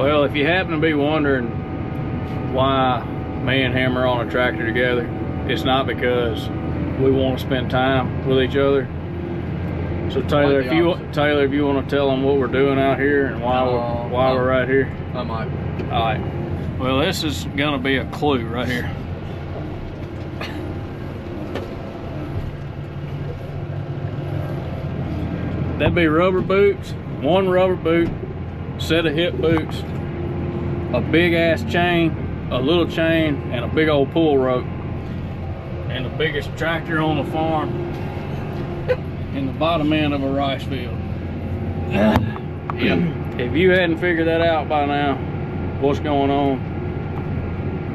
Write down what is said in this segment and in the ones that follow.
Well, if you happen to be wondering why me and him are on a tractor together, it's not because we want to spend time with each other. So Taylor, if you want to tell them what we're doing out here and why we're right here. I might. All right. Well, this is gonna be a clue right here. That'd be rubber boots, one rubber boot, set of hip boots, a big ass chain, a little chain, and a big old pull rope. And the biggest tractor on the farm in the bottom end of a rice field. Yep. If you hadn't figured that out by now, what's going on?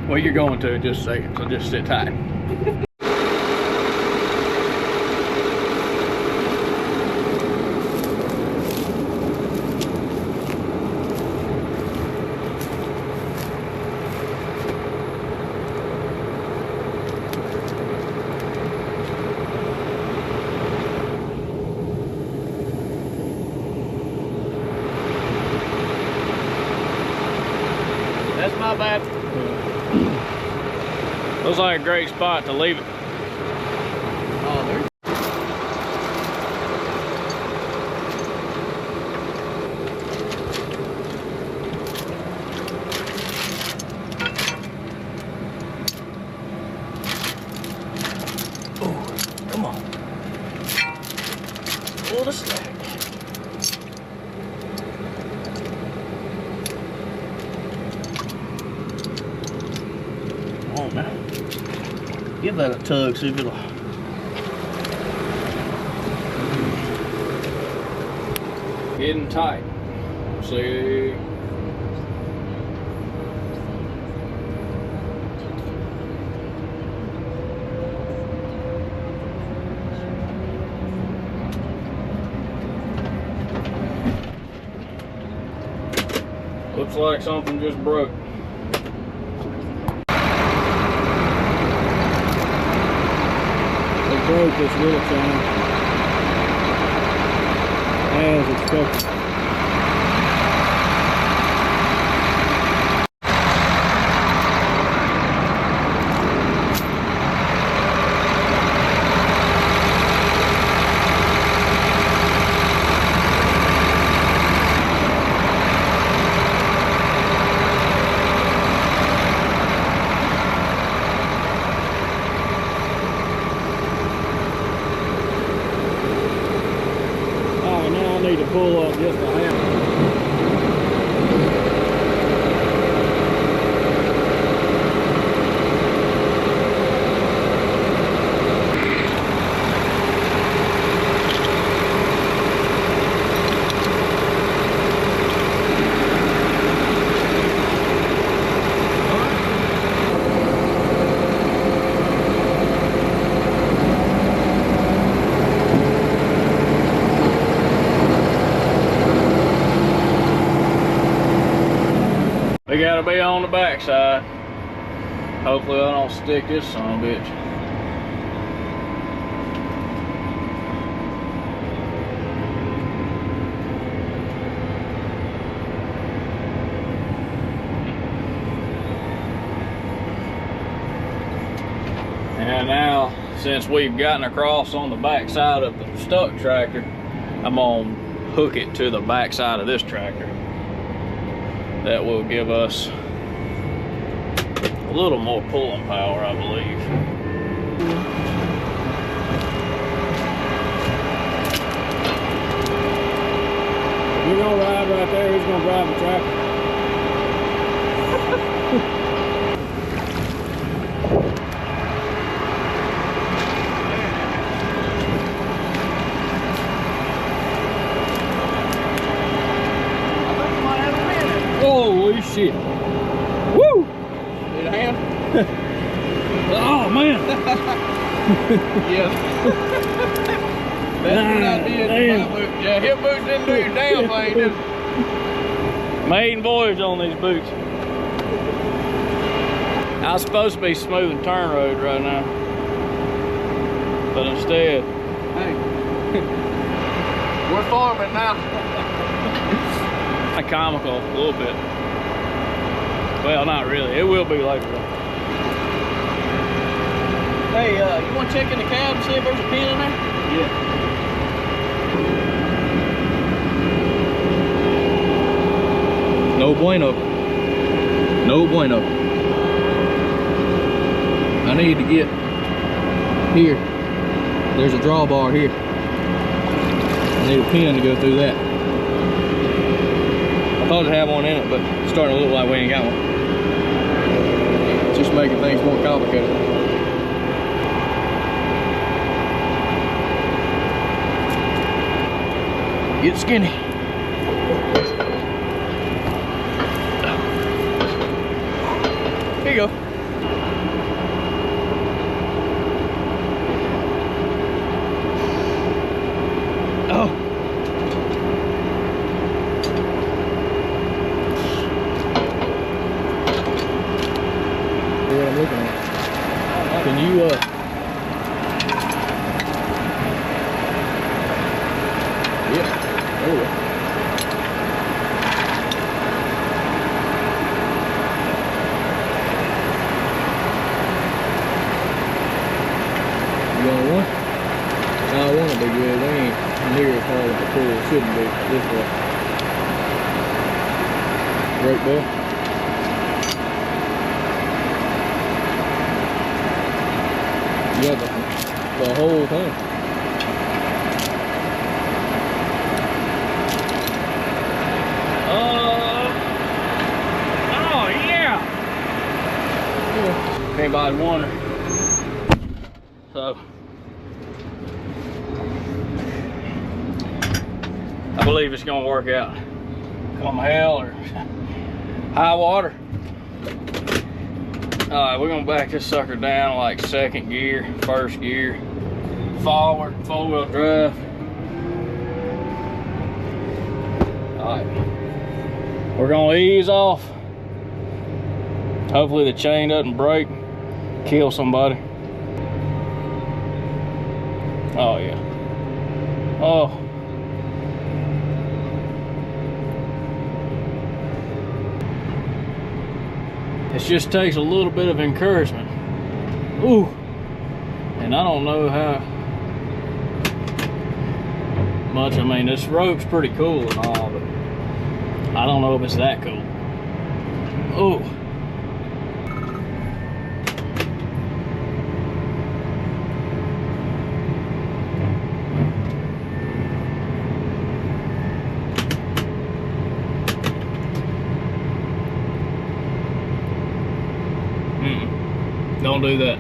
Well, you're going to in just a second, so just sit tight. That's my bad. Looks like a great spot to leave it. Oh, there. Oh, come on. Pull the slack. Come on now. Give that a tug, see if it'll. Getting tight. See. Looks like something just broke. Broke this little chain as expected. Need to pull up just a handle. We gotta be on the backside. Hopefully I don't stick this son of a bitch. And now, since we've gotten across on the backside of the stuck tractor, I'm gonna hook it to the backside of this tractor. That will give us a little more pulling power, I believe. If you're gonna ride right there, who's gonna drive the tractor? Holy shit. Woo! Need a hand? Oh man! Yes. That did not be a boot. Yeah, hip boots didn't do your damn thing, did it? Maiden voyage on these boots. I was supposed to be smoothing turn road right now, but instead, hey, we're farming now. Comical a little bit. Well, not really. It will be later though. Hey, you want to check in the cab and see if there's a pin in there? Yeah. No bueno. No bueno. I need to get here. There's a drawbar here. I need a pin to go through that. I thought it had one in it, but it's starting to look like we ain't got one. Just making things more complicated. Get skinny. Here you go. Oh. See what I'm looking at. Can you yeah, there we go. You want one? No, I want to be good. They ain't near as hard as the pool shouldn't be this way. Great ball. You got the whole thing. Oh yeah. If anybody's wondering. So I believe it's gonna work out. Come hell or high water. Alright, we're gonna back this sucker down like second gear, first gear, forward, four-wheel drive. Alright, we're gonna ease off. Hopefully the chain doesn't break, kill somebody. Oh yeah. Oh. It just takes a little bit of encouragement. Ooh. And I don't know how much. I mean, this rope's pretty cool and all, but I don't know if it's that cool. Ooh. Don't do that.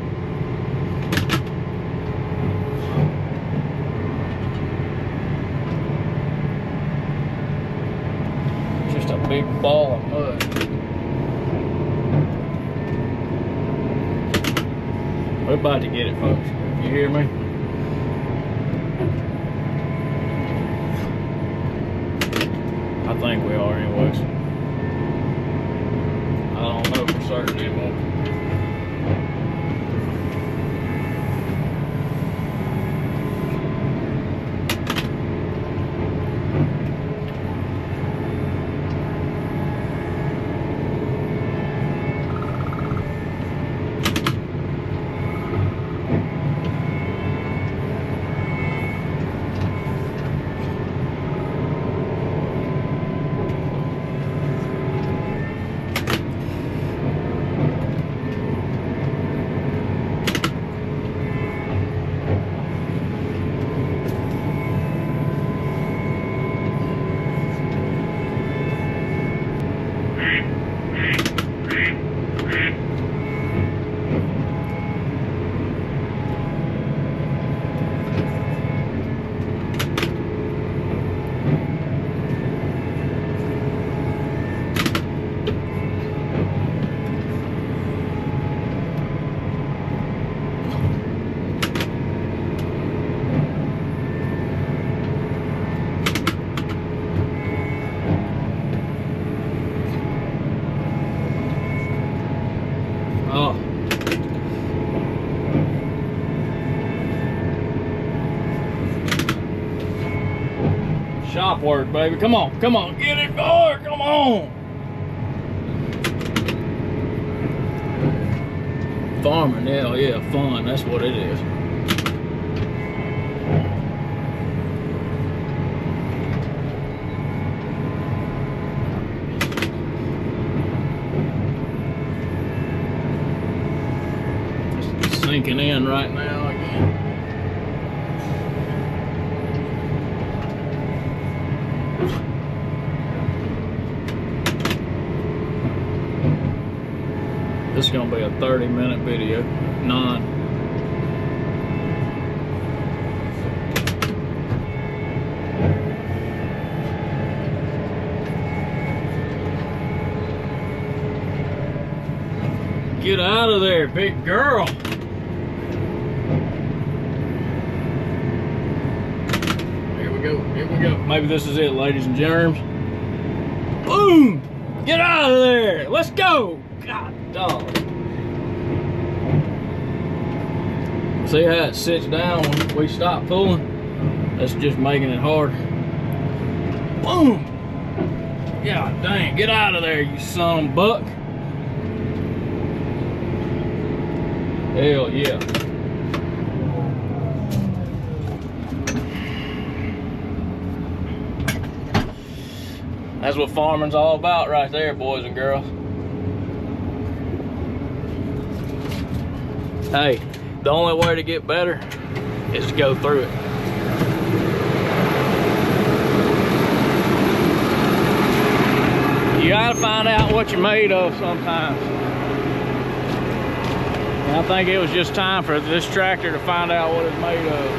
Just a big ball of mud. We're about to get it, folks. You hear me? I think we are anyways. I don't know for certain anymore. Shop work, baby. Come on, get it, boy. Come on. farming. Hell yeah, fun. That's what it is. It's sinking in right now again. This is gonna be a 30-minute video. None. Get out of there, big girl. Here we go, here we go. Maybe this is it, ladies and germs. Boom! Get out of there! Let's go! God dog. See how it sits down when we stop pulling? That's just making it hard. Boom! God dang, get out of there, you son of a buck. Hell yeah. That's what farming's all about right there, boys and girls. Hey, the only way to get better is to go through it. You gotta find out what you're made of sometimes. And I think it was just time for this tractor to find out what it's made of.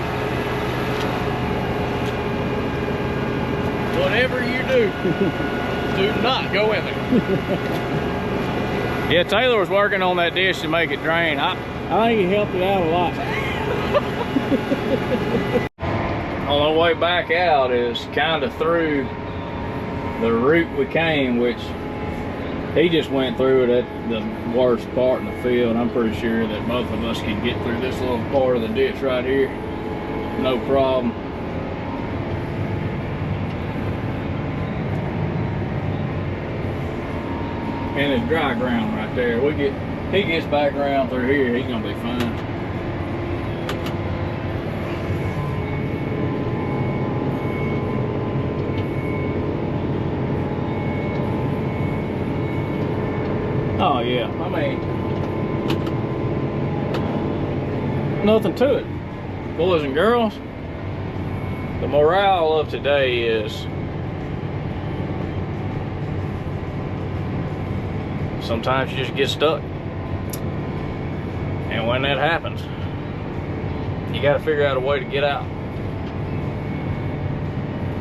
Whatever you do, do not go in there. Yeah, Taylor was working on that dish to make it drain. I think he helped it out a lot. On our way back out is kind of through the route we came, which he just went through it at the worst part in the field. I'm pretty sure that both of us can get through this little part of the ditch right here. No problem. And it's dry ground right there. He gets back around through here, he's gonna be fine. Oh yeah, I mean, nothing to it. Boys and girls, the morale of today is sometimes you just get stuck. And when that happens, you got to figure out a way to get out.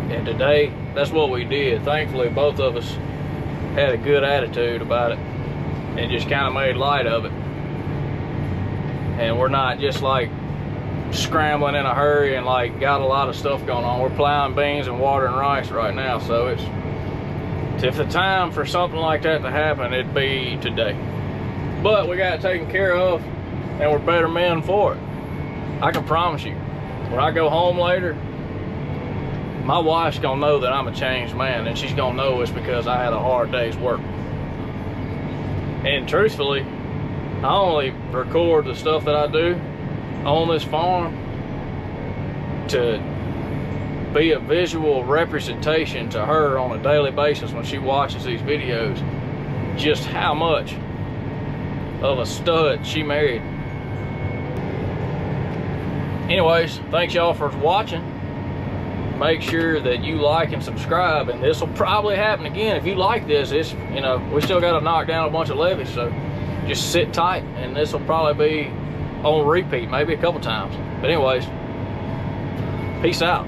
And today, that's what we did. Thankfully, both of us had a good attitude about it and just kind of made light of it. And we're not just like scrambling in a hurry and like got a lot of stuff going on. We're plowing beans and watering rice right now, so if the time for something like that to happen, it'd be today. But we got it taken care of, and we're better men for it. I can promise you, when I go home later, my wife's gonna know that I'm a changed man, and she's gonna know it's because I had a hard day's work. And truthfully, I only record the stuff that I do on this farm to be a visual representation to her on a daily basis when she watches these videos, just how much of a stud she married. Anyways, thanks y'all for watching. Make sure that you like and subscribe, and this will probably happen again. If you like this, it's, you know, we still got to knock down a bunch of levees, so just sit tight, and this will probably be on repeat, maybe a couple times. But anyways, peace out.